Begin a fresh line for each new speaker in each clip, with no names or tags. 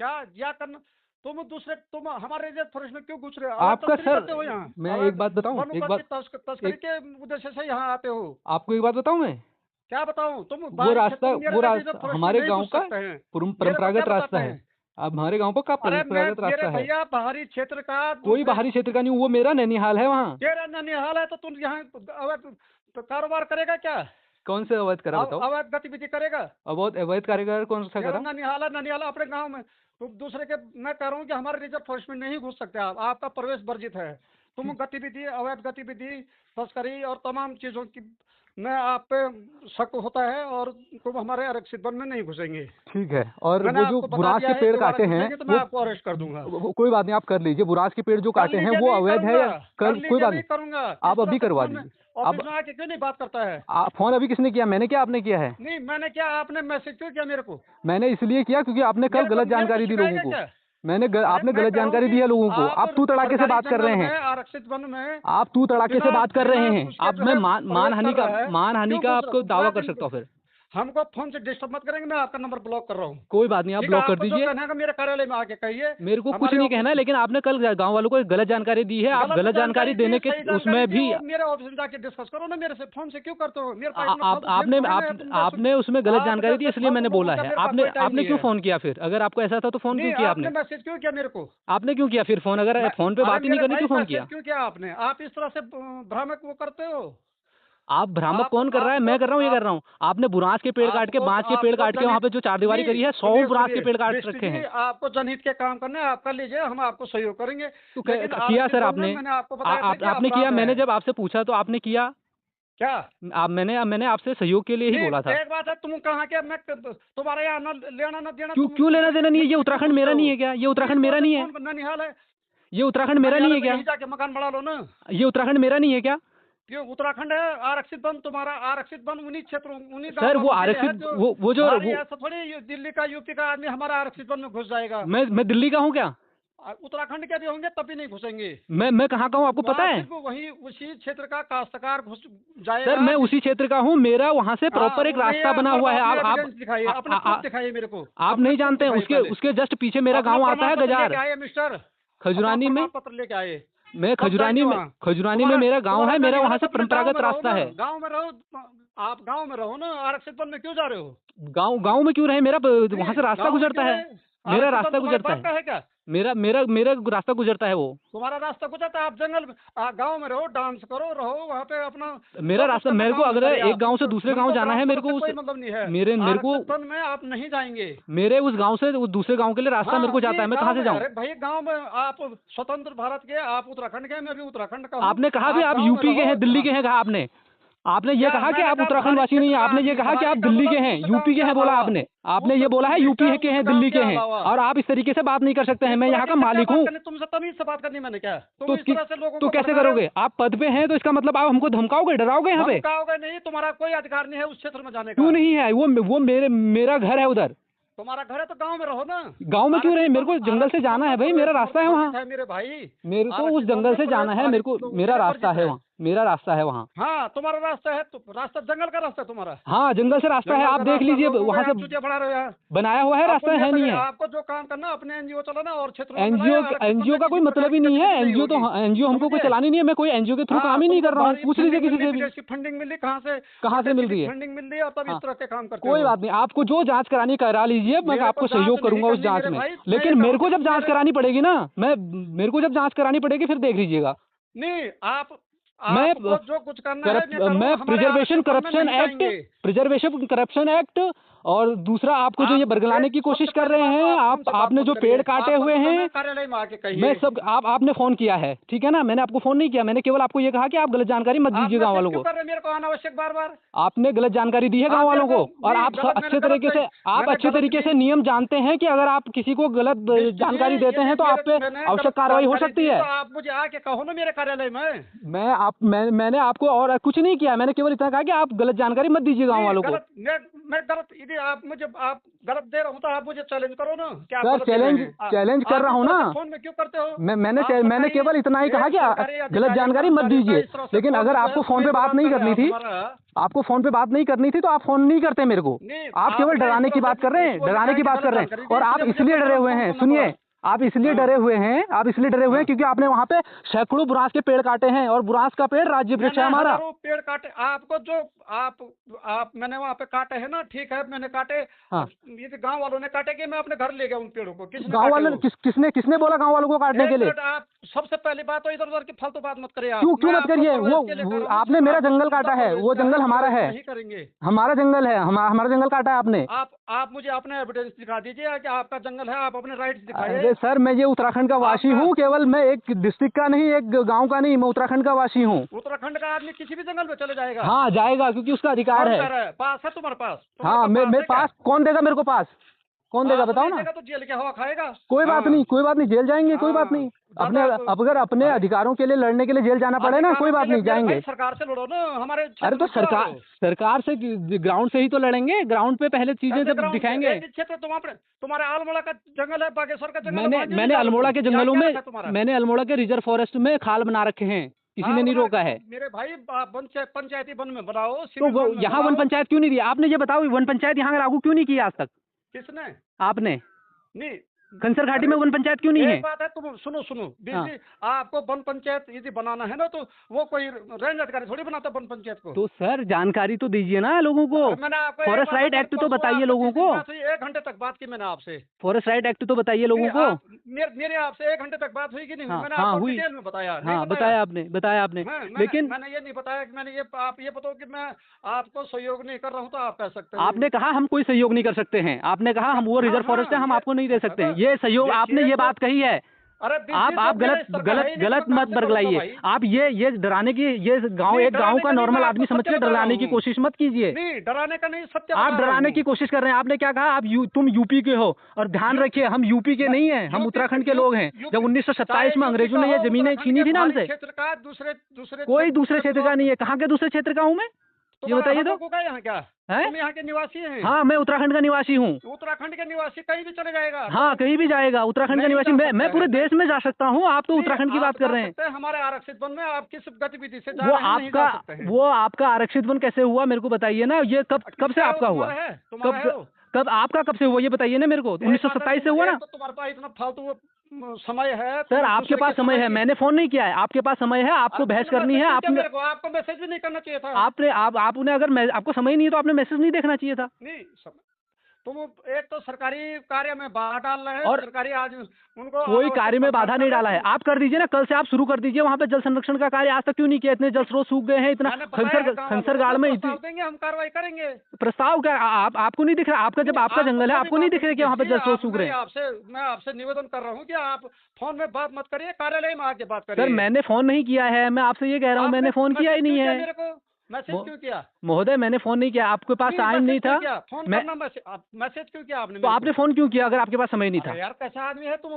क्या करना? तुम हमारे रिजर्व फॉरेस्ट में क्यों घुस रहे हो?
आपका
तस्करी
सर,
करते हो यहाँ,
मैं एक बात बताऊं,
वन
एक
उपज
बात,
की तस्करी के उद्देश्य से यहाँ आते हो।
आपको एक बात बताऊं मैं,
क्या बताऊं? तुम बाहरी क्षेत्र, तुम मेरे
वो
रिजर्व
रास्ता
फॉरेस्ट में
हमारे
नहीं
गांव
घुस
का
सकते हैं। मेरे को क्या
परंपरागत रास्ता
बताते
है।
हैं?
अब हमारे गांव का
अरे मैं,
परंपरागत
मेरे
रास्ता है।
भैया बाहरी क्षेत्र का
कोई
दूसरे,
बाहरी क्षेत्र का नहीं, वो मेरा नैनीहाल है वहाँ।
तेरा ननिहाल है तो तुम यहाँ अवैध कारोबार करेगा क्या?
कौन से अवैध करा बताओ?
अवैध गतिविधि करेगा?
अवैध अवैध कारीगर कौन सा
तेरा
करा?
ननिहाल है, ननिहाल अपने गांव में। तुम दूसरे के, मैं कह रहा हूँ कि हमारे रिजर्व फॉरेस्ट में नहीं घुस सकते आप, आपका प्रवेश वर्जित है। तुम गतिविधि, अवैध गतिविधि, तस्करी और तमाम चीजों की में आप पे शक होता है, और तुम हमारे आरक्षित वन में नहीं घुसेंगे।
ठीक है। और
मैंने
वो जो
आपको बता
बुरांस
दिया
के
है,
पेड़
दोबारा
काटे हैं
घुसेंगे तो मैं आपको अरेस्ट कर दूंगा।
कोई बात नहीं, आप कर लीजिए। बुरांस के पेड़ जो
कर
काटे हैं
लीजिए,
वो
नहीं
अवैध है
करूंगा,
या
कर
कोई
लीजिए,
बात
नहीं
नहीं,
करूंगा।
आप
इस तरह
अभी
से
करवा
फोन में,
दीजिए।
ऑफिस
अब
में आके क्यों नहीं बात करता है?
फोन अभी किसने किया? मैंने क्या, आपने किया है?
नहीं, मैंने क्या, आपने मैसेज क्यों किया मेरे को?
मैंने इसलिए किया क्योंकि आपने कल गलत
मेरे को
जानकारी दी लोगों
सिखाएगा
को।
क्या? अरे
आपने
मैं
गलत
कह रहा हूँ
जानकारी दी
कि
है लोगों को।
आप
आप तू तड़ाके से
सरकारी
बात कर
जंगल
रहे
में,
हैं।
आरक्षित वन में
आप तू तड़ाके से
बिना
बात कर
बिना
रहे हैं।
उसके
अब
जो
मैं
है प्रवेश
मानहानि
कर
का
रहा है,
मानहानि
क्यों
का
घुस रहा?
आपको दावा कर सकता
इनको,
हूँ फिर।
हमको फोन से डिस्टर्ब मत करेंगे, मैं आपका नंबर ब्लॉक कर रहा हूँ।
कोई बात नहीं, आप
ठीक है,
ब्लॉक कर
आपको जो
दीजिए।
कहना है मेरे कार्यालय में आके कहिए।
मेरे को कुछ
हमारे
नहीं कहना है,
ऑफिस,
लेकिन आपने कल गांव वालों को एक गलत जानकारी दी है। आप
गलत
गलत जानकारी
जानकारी दी,
देने के
सही जानकारी
उसमें
दी,
भी
वो मेरे ऑफिस में जाके डिस्कस करो ना मेरे से। फोन से क्यों करते हो? मेरे पास इतना
आप
फालतू टाइम थोड़ी ना है, तुम जैसे
आपने उसमें गलत
आप
जानकारी दी,
जैसे
इसलिए
फालतू
मैंने
लोगों
बोला
का
है।
मेरे पास
आपने
कोई टाइम
आपने
नहीं
क्यों
है।
फोन किया फिर? अगर आपको ऐसा था तो फोन क्यों
नहीं,
किया
आपने
आपने?
मैसेज क्यों किया मेरे को?
आपने क्यों किया फिर फोन? अगर फोन पे
अरे
बात ही नहीं
मेरे
करनी
भाई,
क्यों फोन
मैसेज
किया?
क्यों किया आपने? आप इस तरह से भ्रामक वो करते हो।
आप भ्रामक कौन कर रहा है?
आपको
मैं कर रहा हूँ, ये कर
आप
रहा हूँ। आपने बुरांस के पेड़ काट के,
आपको
बांस के पेड़
आपको
काट के वहाँ
जनहित,
पे जो चारदीवारी
सुनिए
करी है, 100
सुनिए
बुरांस के
सुनिए
पेड़ काट
दृष्टि
रखे
जी,
हैं।
आपको जनहित के काम करना है, आप कर लीजिए, हम आपको सहयोग करेंगे।
तो
लेकिन
किया
आरक्षित
सर
वन में
आपने?
मैंने आपको बताया था कि
आपने किया?
अपराध है।
मैंने जब आपसे पूछा तो आपने किया?
क्या?
मैंने आपसे सहयोग के लिए ही
नहीं,
बोला था।
एक बात है, तुम कहाँ के, मैं तुम्हारे यहाँ न लेना न देना,
क्यों
तुम
क्यों लेना
दूसरे
देना नहीं है? ये
क्षेत्र में क्यों
उत्तराखंड
घुसते
मेरा
हो?
नहीं है क्या? ये
नहीं
उत्तराखंड
तो
मेरा नहीं है?
कौन ननिहाल है?
ये उत्तराखंड मेरा नहीं
ननिहाल
है
है तो
क्या?
यहीं जाके मकान बना लो ना।
ये उत्तराखंड मेरा नहीं है क्या?
क्यों उत्तराखंड है? आरक्षित वन तुम्हारा, आरक्षित वन उन्हीं क्षेत्रों, उन्हीं गांव
सर वो
वालों के लिए है
आरक्षित,
जो
वो जो
बाहरी, ऐसा थोड़ी दिल्ली का, यूपी का आदमी हमारा आरक्षित वन में घुस जाएगा।
मैं दिल्ली का हूँ क्या?
उत्तराखंड के भी होंगे तभी नहीं घुसेंगे।
मैं कहाँ का हूँ आपको पता
वहाँ
है?
सिर्फ वही उसी क्षेत्र का काश्तकार घुस जाएगा।
सर मैं उसी क्षेत्र का हूँ। मेरा वहाँ से
हाँ,
प्रॉपर एक
नहीं
रास्ता बना
सर,
हुआ है।
अपने
आप
एविडेंस दिखाइए, अपने प्रूफ दिखाइए मेरे को।
आप
अपने
नहीं
प्रूफ
जानते हैं।
दिखाइए
उसके
पहले।
उसके जस्ट पीछे मेरा
अपना
गांव आता
प्रमाण
है,
पत्र
गजार
लेके आए मिस्टर, अपना
खजुरानी में।
प्रमाण पत्र लेके आए।
मैं
तब जाएंगे
खजुरानी में,
वहाँ।
खजुरानी में मेरा गांव है। मेरा
ननिहाल
वहाँ
तो
से
अपने गाँव
परंपरागत
में रहो
रास्ता
ना,
है।
गाँव में रहो। आप गाँव में रहो ना, आरक्षित वन में क्यों जा रहे हो?
गांव में क्यों रहे? मेरा वहाँ से रास्ता
गाँव में
गुजरता
क्यों
है।
रहे?
मेरा
आरक्षित वन
रास्ता
तुम्हारे
गुजरता
बाप
है।
का है क्या?
मेरा मेरा मेरा रास्ता गुजरता है वो।
तुम्हारा रास्ता गुजरता है, आप जंगल में, गाँव में रहो, डांस करो, रहो वहाँ पे अपना
मेरा
जो कुछ
रास्ता,
करना
मेरे को
गाँव में
अगर
करिए
एक
आप।
गांव से दूसरे गांव
हमको
जाना है,
ग्राम
मेरे
सभा
को
से
उस
कोई मतलब नहीं है।
मेरे को
आरक्षित वन में आप नहीं जाएंगे।
मेरे उस गांव से उस दूसरे गांव के लिए रास्ता मेरे
हाँ,
को जाता
नहीं
है। मैं कहाँ
गांव
से
में,
जाऊँ?
अरे भाई गांव में आप स्वतंत्र भारत के, आप उत्तराखंड के, मैं भी उत्तराखंड का हूँ।
आपने कहा भी
आप
आप
गांव में
यूपी के
रहो।
हैं, दिल्ली के हैं, कहा आपने। आपने ये
क्या
कहा कि
मैंने
आप
कहा?
उत्तराखंड
बाहरी
वासी नहीं
क्षेत्र
है।
का
आपने ये
आदमी,
कहा कि
बाहरी
आप
का
दिल्ली के
मतलब
हैं,
उस गांव
यूपी के
के
हैं, बोला
अलावा,
आपने। आपने
उस
ये बोला है यूपी के
उस
हैं,
गांव
दिल्ली
के
के हैं।
अलावा।
और आप इस तरीके से बात नहीं कर सकते हैं।
इस
मैं यहाँ
तरीके
का
से क्या
मालिक
बात
हूँ।
करनी? तुमसे तमीज से बात करनी मैंने क्या? तुम
तो
इस तरह से लोगों को
कैसे
भड़का रहे हो।
करोगे? आप पद पे हैं तो इसका मतलब आप हमको धमकाओगे, डराओगे यहाँ पे?
धमकाओगे नहीं, तुम्हारा कोई अधिकार नहीं है उस क्षेत्र में जाने
क्यों
का।
नहीं है? वो मेरा घर है उधर।
तुम्हारा घर है तो गांव में रहो ना।
गांव में क्यों रहे?
आरक्षित
मेरे
वन,
को जंगल से
आरक्षित वन
जाना है
में
भाई, मेरा रास्ता है वहाँ।
वर्जित है मेरे भाई।
मेरे को उस
आरक्षित वन
जंगल
में
से जाना है। मेरे को मेरा रास्ता है वहाँ। मेरा रास्ता है वहाँ।
हाँ, तुम्हारा रास्ता है तो रास्ता जंगल का रास्ता है तुम्हारा।
हाँ, जंगल से रास्ता है।
जंगल
आप
का
देख
रास्ता,
लीजिए,
लोगों को
वहाँ
यहाँ
से
चुतिया बढ़ा रहे हो यार।
बनाया हुआ है रास्ता, है नहीं है?
आपको जो काम करना, अपने एनजीओ चलाना और क्षेत्रों में
एनजीओ
मिलाया, आरक्षित वन
एनजीओ
में
का कोई
किसी
मतलब
प्रकार
ही
की
नहीं है।
गतिविधि नहीं होगी।
एनजीओ हमको कोई
समझे?
चलानी नहीं है। मैं कोई एनजीओ के थ्रू काम ही नहीं
तुमको
कर रहा हूँ।
बाहरी
पूछ लीजिए
फंडिंग
किसी
मिल रही,
से भी।
विदेश की फंडिंग मिल रही, कहाँ से
मिल रही है?
फंडिंग मिल रही है, और तब इस
हाँ,
तरह के काम करते
कोई
हो।
बात नहीं। आपको जो जांच करानी करा लीजिए, मैं
मेरे को
आपको
जांच
सहयोग
नहीं
करूंगा उस
करनी
जांच
मेरे
में।
भाई। मैं ये
लेकिन
कहूँ
मेरे को
कि
जब जांच करानी पड़ेगी ना, मेरे को जब जांच करानी पड़ेगी फिर देख लीजिएगा।
नहीं,
मैं
आपको जो कुछ करना है मैं करूँ,
मैं
हमारे आरक्षित वन में नहीं जाएंगे।
प्रिजर्वेशन करप्शन एक्ट, और दूसरा आपको जो ये बरगलाने की कोशिश
सबसे
कर
पहली
रहे
बात तो
हैं,
हमसे बात
आपने
मत
जो
करिए।
पेड़ काटे
आपको
हुए
तो
हैं,
कार्यालय में आके कहिए।
मैं सब आपने फोन किया है, ठीक है ना? मैंने आपको फोन नहीं किया। मैंने केवल आपको ये कहा कि आप गलत जानकारी मत दीजिए गाँव वालों
क्यों
को।
कर रहे हैं मेरे को अनावश्यक बार बार?
आपने गलत जानकारी दी है गाँव वालों को। और आप अच्छे तरीके से नियम जानते हैं कि अगर आप किसी को गलत जानकारी देते हैं तो आप पे आवश्यक कार्रवाई हो सकती है।
तो आप मुझे आके कहो ना मेरे कार्यालय में।
मैंने आपको और कुछ नहीं किया। मैंने केवल इतना कहा कि आप गलत जानकारी मत दीजिए गाँव वालों को।
मैं गलत यदि आप मुझे आप गलत दे रहा हूँ तो आप मुझे चैलेंज करो ना, क्या
सर चैलेंज कर रहा हूँ ना,
फोन में क्यों करते हो?
मैंने केवल इतना ही कहा कि गलत जानकारी मत दीजिए, लेकिन अगर आपको फोन पे बात नहीं करनी थी, आपको फोन पे बात नहीं करनी थी तो आप फोन नहीं करते मेरे को। आप केवल डराने की बात कर रहे हैं, डराने की बात कर रहे हैं, और आप इसलिए डरे हुए हैं, सुनिए, आप इसलिए डरे हुए हैं, क्योंकि आपने वहाँ पे सैकड़ों बुरांस के पेड़ काटे हैं, और बुरांस का पेड़ राज्य वृक्ष है हमारा।
पेड़ काटे आपको जो आप मैंने वहाँ पे काटे हैं ना, ठीक है, मैंने काटे।
हाँ,
ये गांव वालों ने काटे कि मैं अपने घर ले गया उन पेड़ों को?
गांव वाले किसने बोला गांव वालों को काटने के लिए?
आप सबसे पहली बात तो इधर उधर की फालतू बात मत करिए।
क्यों मत करिए? वो आपने मेरा जंगल काटा है, वो जंगल हमारा है,
नहीं करेंगे,
हमारा जंगल है, हमारा जंगल काटा है आपने।
आप मुझे अपने एविडेंस दिखा दीजिए कि आपका जंगल है, आप अपने राइट्स दिखाइए।
अरे सर, मैं ये उत्तराखंड का वासी हूँ, केवल मैं एक डिस्ट्रिक्ट का नहीं, एक गांव का नहीं, मैं उत्तराखंड का वासी हूँ।
उत्तराखंड का आदमी किसी भी जंगल में चले जाएगा?
हाँ जाएगा, क्योंकि उसका अधिकार है।
पास है तुम्हारे पास?
हाँ, मेरे पास कौन देगा मेरे को पास? कौन देगा बताओ ना?
तो जेल के हवा खाएगा।
कोई बात नहीं, कोई बात नहीं, जेल जाएंगे, कोई बात नहीं। अगर अपने अधिकारों के लिए लड़ने के लिए जेल जाना पड़े ना, कोई बात नहीं, जाएंगे।
सरकार से लड़ो ना हमारे।
अरे तो सरकार से ग्राउंड से ही तो लड़ेंगे, ग्राउंड पे पहले चीजें जब दिखाएंगे।
क्षेत्र तुम्हारे अल्मोड़ा का जंगल है, बागेश्वर का जंगल।
मैंने अल्मोड़ा के जंगलों में, मैंने अल्मोड़ा के रिजर्व फॉरेस्ट में खाल बना रखे हैं, किसी ने नहीं रोका है।
मेरे भाई पंचायती वन में बनाओ।
तो वो यहाँ वन पंचायत क्यों नहीं दिया आपने? ये बताओ, वन पंचायत यहाँ लागू क्यों नहीं किया आज तक?
किसने?
आपने।
नहीं,
खनसर घाटी में वन पंचायत क्यों नहीं है?
बात है, तुम सुनो हाँ। आपको वन पंचायत यदि बनाना है ना, तो वो कोई रेंज अधिकारी थोड़ी बनाता वन पंचायत को।
तो सर जानकारी तो दीजिए ना लोगों को, फॉरेस्ट राइट एक्ट तो बताइए लोगों को।
1 घंटे तक बात की मैंने आपसे,
फॉरेस्ट राइट एक्ट तो बताइए लोगों को।
मेरे आपसे 1 घंटे तक बात हुई कि नहीं?
हाँ,
मैंने
हाँ,
आपको
हुई।
डिटेल में बताया।
हाँ, बताया आपने लेकिन
मैंने ये नहीं बताया कि मैंने आप ये बताओ कि मैं आपको सहयोग नहीं कर रहा हूँ तो आप कह सकते हैं।
आपने कहा हम कोई सहयोग नहीं कर सकते हैं, आपने कहा हम वो रिजर्व फॉरेस्ट है, हम आपको नहीं दे सकते हैं, ये सहयोग आपने ये बात कही है। आप गलत मत बरगलाइए। आप ये डराने की, ये गांव एक गांव का नॉर्मल आदमी समझ के डराने की कोशिश मत कीजिए।
नहीं, डराने का नहीं, सत्य
आप डराने की कोशिश कर रहे हैं। आपने क्या कहा? तुम यूपी के हो, और ध्यान रखिए हम यूपी के नहीं हैं, हम उत्तराखंड के लोग हैं। जब 1927 में अंग्रेजों ने ये जमीनें छीनी थी ना हमसे, कोई दूसरे क्षेत्र का नहीं है। कहाँ के दूसरे क्षेत्र का हूँ मैं, ये बताइए तो।
यहाँ क्या है? तुम यहाँ के निवासी हैं?
हाँ, मैं उत्तराखंड का निवासी हूँ।
उत्तराखंड के निवासी कहीं भी चले जाएगा।
हाँ, कहीं भी जाएगा। उत्तराखंड का निवासी मैं पूरे देश में जा सकता हूँ। आप तो उत्तराखंड की बात कर रहे हैं।
हमारे आरक्षित वन में आप किस गतिविधि से
वो आपका आरक्षित वन कैसे हुआ मेरे को बताइए ना। ये कब से आपका हुआ? कब आपका कब से हुआ ये बताइए ना मेरे को। 1927 से हुआ ना?
तुम्हारे पास इतना फालतू समय है
सर, आपके पास समय है, मैंने फोन नहीं किया है। आपके पास समय है, आपको बहस करनी है।
आपको मैसेज भी नहीं करना चाहिए था।
आपने अगर आपको समय नहीं है तो आपने मैसेज नहीं देखना चाहिए था।
नहीं, तुम एक तो सरकारी कार्य में बाधा डाल रहे हैं, और सरकारी आज उनको
कोई कार्य में बाधा नहीं डाला है। आप कर दीजिए ना, कल से आप शुरू कर dीजिए। वहाँ पे जल संरक्षण का कार्य आज तक क्यों नहीं किया? इतने जल स्रोत सूख गए हैं, इतना खनसर गाड़ में
देंगे, हम कार्रवाई करेंगे।
प्रस्ताव क्या आपको नहीं दिख रहा? आपका जब आपका जंगल है, आपको नहीं दिख रहा कि वहाँ पे जल स्रोत सूख रहे हैं?
मैं आपसे निवेदन कर रहा हूँ कि आप फोन में बात मत करिए, कार्यालय में आके बात करिए।
सर, मैंने फोन नहीं किया है, मैं आपसे ये कह रहा हूँ, मैंने फोन किया ही नहीं है।
मैसेज क्यों किया?
महोदय, मैंने फोन नहीं किया। आपके पास टाइम नहीं था।
मैसेज क्यों किया आपने?
तो आपने फोन क्यों किया अगर आपके पास समय नहीं था?
यार, कैसा आदमी है तुम?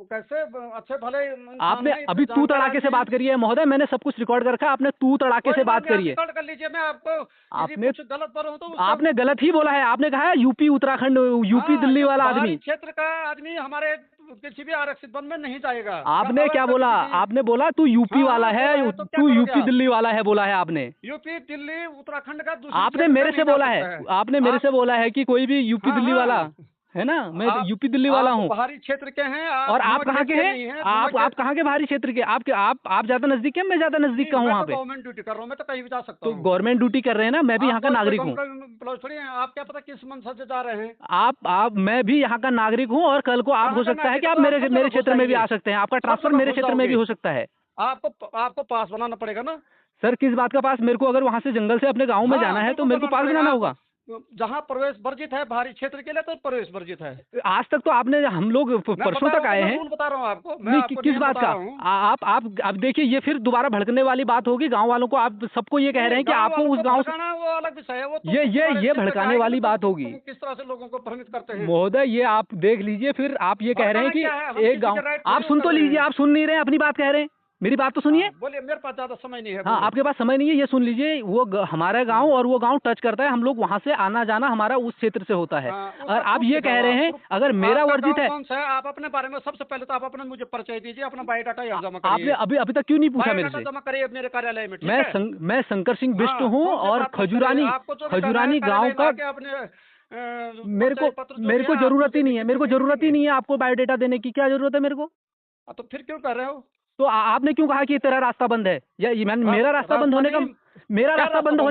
कैसे अच्छे भले
आपने अभी तू तड़ाके से बात करी है महोदय। मैंने सब कुछ रिकॉर्ड कर रखा है। आपने तू तड़ाके से बात करी है।
रिकॉर्ड कर लीजिए। मैं आपको
आपने
गलत बोल रहा हूँ तो
आपने गलत ही बोला है। आपने कहा है यूपी उत्तराखंड, यूपी दिल्ली वाला आदमी।
क्षेत्र का आदमी हमारे किसी भी आरक्षित वन में नहीं जाएगा।
आपने क्या बोला? आपने बोला तू यूपी वाला है, तू यूपी दिल्ली वाला है, बोला है आपने।
यूपी दिल्ली उत्तराखंड का
आपने मेरे से बोला है। आपने मेरे से बोला है कि कोई भी यूपी दिल्ली वाला है ना। मैं यूपी दिल्ली वाला हूँ।
बाहरी क्षेत्र के हैं।
और आप कहाँ के हैं? आप कहाँ के बाहरी क्षेत्र के? आप ज्यादा नजदीक है, मैं ज्यादा नजदीक का हूँ वहाँ पे।
गवर्नमेंट ड्यूटी कर रहा हूँ, मैं तो कहीं भी जा सकता हूँ।
तो गवर्नमेंट ड्यूटी कर रहे हैं ना, मैं भी यहाँ का नागरिक हूँ।
आप क्या पता किस मनसद से जा रहे हैं?
मैं भी यहाँ का नागरिक हूँ, और कल को आप हो सकता है कि आप मेरे क्षेत्र में भी आ सकते हैं। आपका ट्रांसफर मेरे क्षेत्र में भी हो सकता है।
आपको पास बनाना पड़ेगा ना।
सर, किस बात का पास? मेरे को अगर वहाँ से जंगल से अपने गाँव में जाना है तो मेरे को पास बनाना होगा।
जहाँ प्रवेश वर्जित है बाहरी क्षेत्र के लिए, तो प्रवेश वर्जित है।
आज तक तो आपने, हम लोग परसों तक आए हैं।
बता रहा हूँ आपको।
नहीं, किस बात का? आप देखिए, ये फिर दोबारा भड़कने वाली बात होगी गांव वालों को। आप सबको ये कह रहे हैं कि आपको उस गांव से,
वो अलग विषय है। वो
ये भड़काने वाली बात होगी।
किस तरह से लोगों को भ्रमित करते हैं
महोदय, ये आप देख लीजिए। फिर आप ये कह रहे हैं कि एक गाँव, आप सुन तो लीजिए। आप सुन नहीं रहे हैं, अपनी बात कह रहे हैं। मेरी बात तो सुनिए।
बोलिए, मेरे पास ज्यादा समय नहीं है।
हाँ, आपके पास समय नहीं है, ये सुन लीजिए। वो हमारा गांव और वो गांव टच करता है, हम लोग वहां से आना जाना हमारा उस क्षेत्र से होता है। और आप ये कह रहे हैं अगर मेरा वर्जित है।
कौन सा है? आप अपने बारे में सबसे पहले तो आप अपना मुझे परिचय दीजिए, अपना बायोडाटा यहाँ जमा करिए।
आपने अभी तक क्यों नहीं पूछा मेरे से?
जमा करिए मेरे कार्यालय में।
मैं शंकर सिंह बिष्ट हूँ और खजुरानी गाँव का। मेरे को जरूरत ही नहीं है, मेरे को जरूरत ही नहीं है आपको बायोडाटा देने की। क्या जरूरत है मेरे को?
तो फिर क्यों कर रहे हो?
तो आपने क्यों कहा कि तेरा रास्ता बंद है? या मेरा रास्ता बंद होने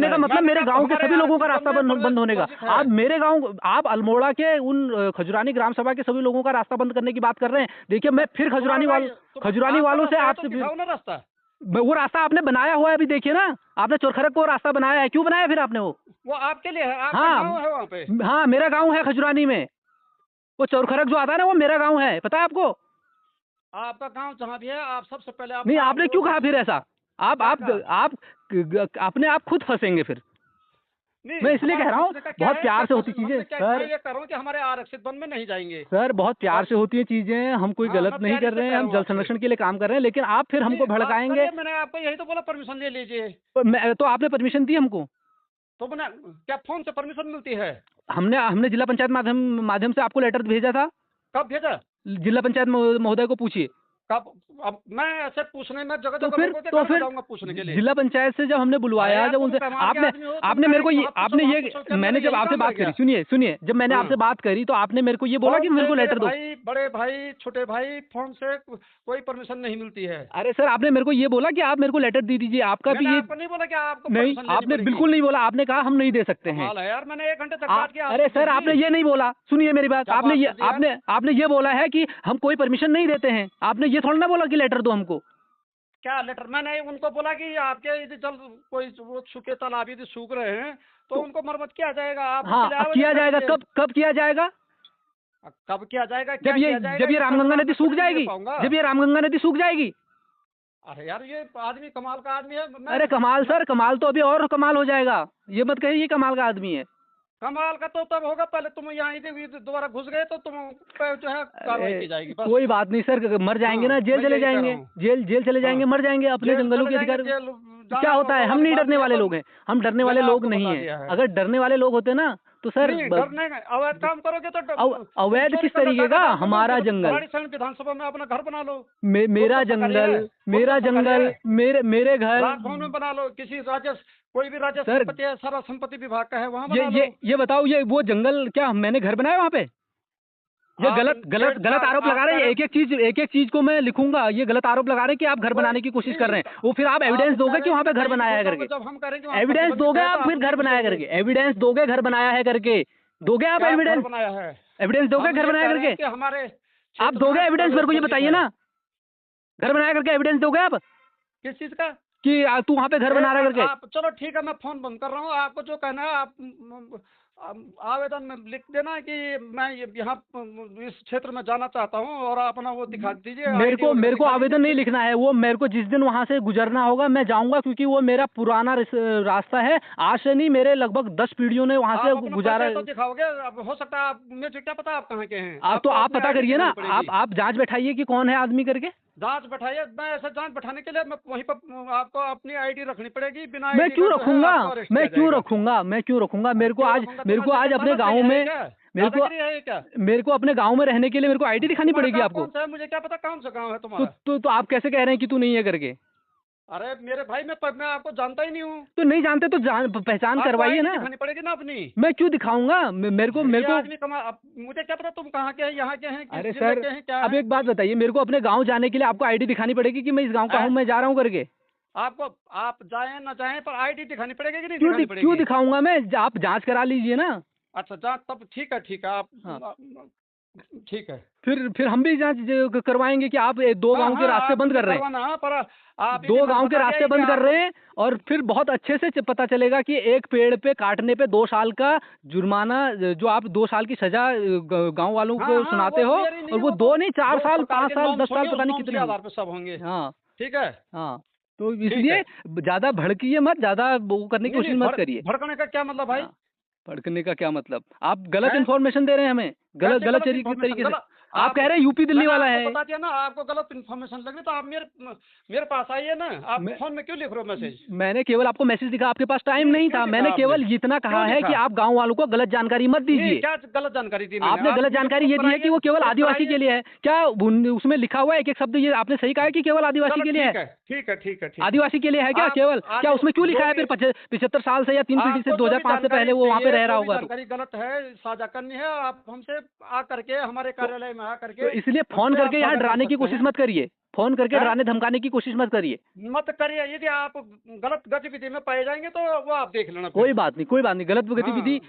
का मतलब मेरे गांव के सभी लोगों का रास्ता बंद होने का। आप मेरे गांव, आप अल्मोड़ा के उन खजुरानी ग्राम सभा के सभी लोगों का रास्ता बंद करने की बात कर रहे हैं। देखिए, मैं फिर खजुरानी वालों से आपसे
रास्ता,
वो रास्ता आपने बनाया हुआ है। अभी देखिए ना, आपने चोरखरक को रास्ता बनाया है। क्यों बनाया फिर आपने? वो
आपके लिए है, आपका गांव है वहाँ पे।
हाँ, मेरा गांव है खजुरानी में। वो चोरखरक जो आता है ना, वो मेरा गांव है, पता है आपको?
आपका गांव जहाँ भी है, आप सबसे पहले
नहीं, आपने क्यों कहा फिर ऐसा? आप अपने आप खुद फंसेंगे फिर। मैं इसलिए कह रहा हूँ, बहुत प्यार से होती चीजें सर।
ये कह रहा हूँ कि हमारे आरक्षित वन में नहीं जाएंगे
सर, बहुत प्यार से होती है चीजें। हम कोई गलत नहीं कर रहे हैं, हम जल संरक्षण के लिए काम कर रहे हैं, लेकिन आप फिर हमको भड़काएंगे।
मैंने आपको यही तो बोला, परमिशन ले लीजिए।
तो आपने परमिशन दी हमको?
तो मैंने क्या फोन से परमिशन मिलती है?
हमने जिला पंचायत माध्यम से आपको लेटर भेजा था।
कब भेजा?
जिला पंचायत महोदय को पूछिए।
कब? अब मैं ऐसे पूछने में जगह
तो फिर
जाऊंगा पूछने के लिए।
जिला पंचायत से जब हमने बुलवाया, जब उनसे आपने मेरे को ये, मैंने जब आपसे बात करी, सुनिए, जब मैंने आपसे बात करी तो आपने मेरे को ये बोला कि मेरे को लेटर दो।
बड़े भाई, छोटे भाई, फोन से कोई परमिशन नहीं मिलती है।
अरे सर, आपने मेरे को ये बोला कि आप मेरे को लेटर दे दीजिए। आपका भी ये
नहीं बोला कि आपको
नहीं, आपने बिल्कुल नहीं बोला। आपने कहा हम नहीं दे सकते हैं
यार। मैंने 1 घंटे तक बात किया।
अरे सर, आपने ये नहीं बोला, सुनिए मेरी बात। आपने ये बोला है कि हम कोई परमिशन नहीं देते हैं। आपने ये थोड़ा ना बोला कि लेटर दो हमको।
क्या लेटर? मैंने उनको बोला कि आपके यदि जल कोई वो सूखे तालाब यदि सूख रहे हैं तो उनको मरम्मत किया जाएगा। आप
किया जाएगा। कब किया जाएगा?
कब किया जाएगा?
जब ये रामगंगा नदी सूख जाएगी। जब ये रामगंगा नदी सूख जाएगी।
अरे यार, ये आदमी कमाल का आदमी है।
अरे कमाल सर, कमाल तो अभी और कमाल हो जाएगा। ये मत कहिए ये कमाल का आदमी है।
कमाल का तो तब होगा, पहले तुम यहाँ दोबारा घुस गए तो तुम जो है कार्रवाई की जाएगी।
कोई बात नहीं सर, मर जाएंगे ना, जेल चले जाएंगे, जेल चले जाएंगे, मर जाएंगे अपने जंगलों के अधिकार। क्या होता है, हम नहीं डरने वाले लोग हैं, हम डरने वाले लोग नहीं हैं। अगर डरने वाले लोग होते ना तो सर,
अवैध काम करोगे तो
अवैध किस तरीके का? हमारा जंगल,
विधानसभा में अपना घर बना लो।
मेरा जंगल, मेरे घर
राजभवन में बना लो। किसी कोई भी राज्य संपत्ति है, सारा संपत्ति विभाग का है, वहाँ बना लो।
ये बताओ, ये वो जंगल क्या मैंने घर बनाया वहाँ पे? ये गलत आरोप लगा रहे हैं। एक एक चीज को मैं लिखूंगा। ये गलत आरोप लगा रहे हैं कि आप घर बनाने की कोशिश कर रहे हैं। वो फिर आप एविडेंस दोगे कि वहाँ पे घर बनाया है करके?
जब हम करेंगे
एविडेंस दोगे आप, फिर घर बनाया करके एविडेंस दोगे, घर बनाया है करके दोगे आप? एविडेंस
बनाया है,
एविडेंस दोगे घर बनाया करके?
हमारे
आप दोगे एविडेंस? मेरे को ये बताइए ना, घर बनाया करके एविडेंस दोगे आप?
किस चीज का? कि
तू वहाँ पे घर बना रहा करके?
चलो ठीक है, मैं फोन बंद कर रहा हूँ। आपको जो कहना है आप आवेदन में लिख देना कि मैं यहाँ इस क्षेत्र में जाना चाहता हूँ और अपना वो दिखा दीजिए।
मेरे को आवेदन नहीं लिखना है। वो मेरे को जिस दिन वहाँ से गुजरना होगा मैं जाऊँगा, क्योंकि वो मेरा पुराना रास्ता है। आज से नहीं, मेरे लगभग 10 पीढ़ियों ने वहाँ से गुजारा।
तो दिखाओगे? अब हो सकता है मुझे क्या पता आप कहाँ के हैं।
आप पता करिए ना, आप जाँच बैठाइए कि कौन है आदमी करके।
जांच बैठाइए। मैं ऐसा जांच बैठाने के लिए मैं वहीं पर आपको अपनी आईडी रखनी पड़ेगी। बिना
मैं क्यों रखूंगा? मैं क्यों रखूंगा? मेरे को आज अपने गाँव में, मेरे को अपने गाँव में रहने के लिए मेरे को आईडी दिखानी पड़ेगी आपको।
मुझे क्या पता कौन सा गाँव है तुम्हारा?
तो आप कैसे कह रहे हैं कि तू नहीं है करके?
अरे मेरे भाई, मैं आपको जानता ही नहीं हूँ।
तो नहीं जानते तो पहचान करवाइए ना।
दिखानी पड़ेगी ना अपनी।
मैं क्यों दिखाऊंगा? मेरे को
मुझे क्या पता तुम कहाँ के हैं, यहाँ के हैं,
अरे सर, अब एक बात बताइए, मेरे को अपने गाँव जाने के लिए आपको आईडी दिखानी पड़ेगी कि मैं इस गाँव का हूँ, मैं जा रहा हूँ करके?
आपको, आप जाए ना जाए पर आईडी दिखानी पड़ेगी कि नहीं?
क्यों दिखाऊंगा मैं? आप जाँच करा लीजिए ना।
अच्छा, जाँच तब ठीक है आप ठीक है।
फिर हम भी जांच करवाएंगे कि आप 2 गांव के रास्ते बंद कर रहे हैं,
पर आप
2 गांव के रास्ते बंद कर रहे हैं। और फिर बहुत अच्छे से पता चलेगा कि एक पेड़ पे काटने पे 2 साल का जुर्माना, जो आप 2 साल की सजा गांव वालों को सुनाते हो, और वो 2 नहीं 4 साल, 5 साल, 10 साल, पता नहीं कितने आधार पे
सब होंगे।
हाँ
ठीक है।
हाँ, तो इसलिए ज्यादा भड़किए मत, ज्यादा वो करने की कोशिश मत करिए।
भड़कने का क्या मतलब भाई?
भड़कने का क्या मतलब? आप गलत इन्फॉर्मेशन दे रहे हैं हमें, गलत तरीके से। आप कह रहे हैं यूपी दिल्ली वाला है।
बता दिया ना, आपको गलत इन्फॉर्मेशन लग रही तो आप मेरे पास आइए ना। आप फोन में क्यों लिख रहे हो मैसेज?
मैंने केवल आपको मैसेज लिखा, आपके पास टाइम नहीं था। मैंने केवल इतना कहा है कि आप गाँव वालों को गलत जानकारी मत दीजिए।
क्या गलत जानकारी दी?
आपने गलत जानकारी ये दी है कि वो केवल आदिवासी के लिए है। क्या उसमें लिखा हुआ है एक एक शब्द ये आपने सही कहा है कि केवल आदिवासी के लिए है?
ठीक है, ठीक है,
आदिवासी के लिए है क्या केवल? क्या उसमें क्यों लिखा है फिर 75 साल से या 3 पीढ़ी से 2005 से पहले वो वहाँ पे रह रहा होगा?
जानकारी गलत है, साझा करनी है, आप हमसे आ करके हमारे कार्यालय में आ करके।
तो इसलिए फोन करके यहाँ डराने की कोशिश मत करिए। फोन करके डराने धमकाने की कोशिश मत करिए।
यदि आप गलत गतिविधि में पाए जाएंगे तो वो आप देख लेना।
कोई बात नहीं, कोई बात नहीं। गलत गतिविधि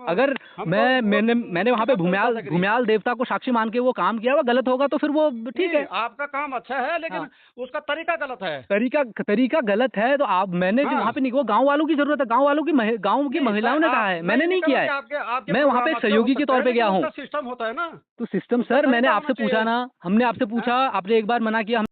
अगर मैंने वहाँ पे भूम्याल देवता को साक्षी मान के वो काम किया, वो गलत होगा तो फिर वो ठीक है।
आपका काम अच्छा है, लेकिन उसका तरीका गलत है।
तरीका गलत है तो आप मैंने जो वहाँ पे नहीं, वो गाँव वालों की जरूरत है। गाँव की महिलाओं ने कहा है, मैंने नहीं किया है। मैं वहाँ पे सहयोगी के तौर पे गया हूँ।
सिस्टम होता है ना।
तो सिस्टम सर, मैंने आपसे पूछा ना, हमने आपसे पूछा, आपने एक बार मना किया।